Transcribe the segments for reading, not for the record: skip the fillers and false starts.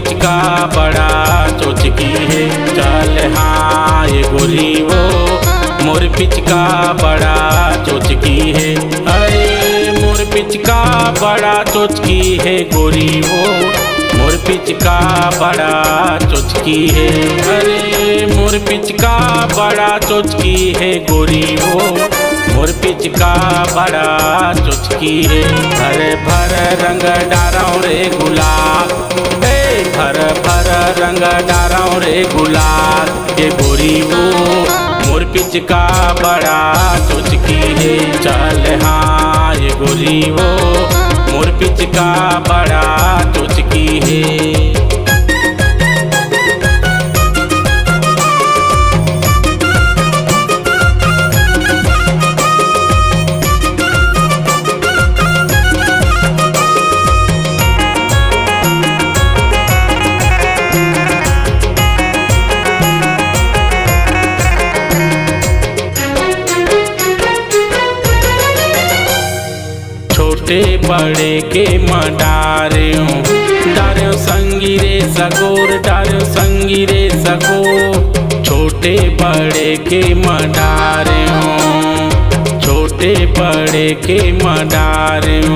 पिचका बड़ा चोचकी है। चल हाँ ये गोरी वो मोर पिचका बड़ा चोचकी है। अरे मोर पिचका बड़ा चोचकी है गोरी वो मोर पिचका बड़ा चोचकी है। अरे मोर पिचका बड़ा चोचकी है गोरी वो मोर पिचका बड़ा चोचकी है। भर भर रंग डाराओ रे गुलाल, भर भर रंग डाराओ रे गुलाल, ये गोरी वो मोर पिचका बड़ा चोचकी है। चल हाँ ये गोरी वो मोर पिचका बड़ा चोचकी है। छोटे बड़े के माँ डार्यो डार्यो संगी रे सगोर डार्यो संगी रे सगो। छोटे बड़े के माँ डार्यो छोटे बड़े के माँ डार्यो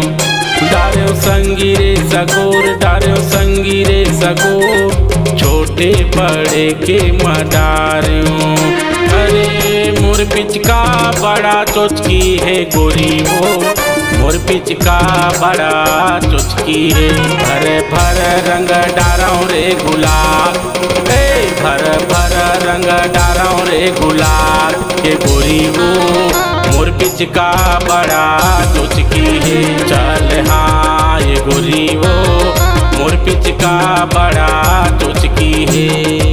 डार्यो संगी रे सगोर डार्यो संगी रे सगो। छोटे बड़े के माँ डार्यो अरे मोर पिचका बड़ा चोचकी है गोरी वो मोर पिचका बड़ा चोचकी है। भर भर रंग डाराओ रे गुलाल, भर भर रंग डाराओ रे गुलाल, ये गोरी वो मोर पिचका बड़ा चोचकी है। चल हाँ ये गोरी वो मोर पिचका बड़ा चोचकी है।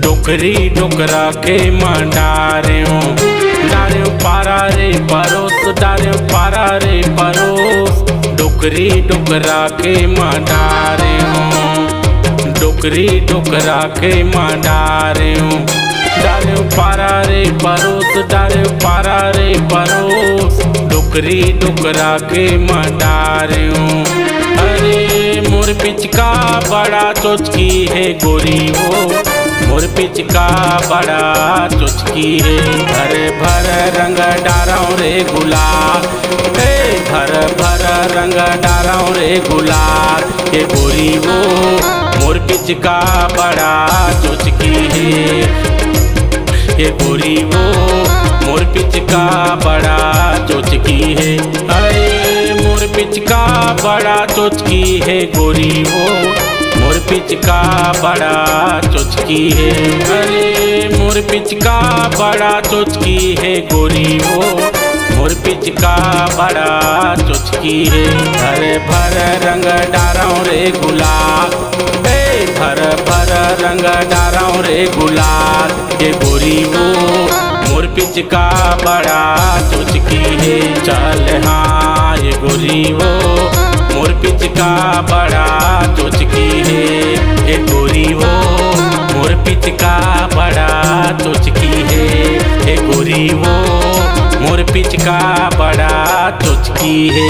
डोकरी डोकरा के माँ डार्यो डार्यो पारा रे परोस डार्यो पारा रे परोस। डोकरी डोकरा के माँ डार्यो डोकरी डोकरा के माँ डार्यो डार्यो पारा रे परोस डार्यो पारा रे परोस। डोकरी डोकरा के माँ डार्यो अरे मोर पिचका बड़ा चोचकी है गोरी वो मोर पिचका बड़ा चोचकी है। भर भर रंग डाराओ रे गुलाल, भर भर रंग डाराओ रे गुलाल, ये गोरी वो मोर पिचका बड़ा चोचकी है। ये गोरी वो मोर पिचका बड़ा चोचकी है। अरे मोर पिचका बड़ा चोचकी है गोरी वो मोर पिचका बड़ा चोचकी है। अरे मोर पिचका बड़ा चोचकी है गोरी वो मोर पिचका बड़ा चोचकी है। भर भर रंग डाराओ रे गुलाल, भर भर रंग डाराओ रे गुलाल, ये गोरी वो मोर पिचका बड़ा चोचकी है। चल हाँ ये गोरी वो मोर पिचका बड़ा चोचकी है। ये गोरी वो मोर पिचका बड़ा चोचकी है। ये गोरी वो मोर पिचका बड़ा चोचकी है।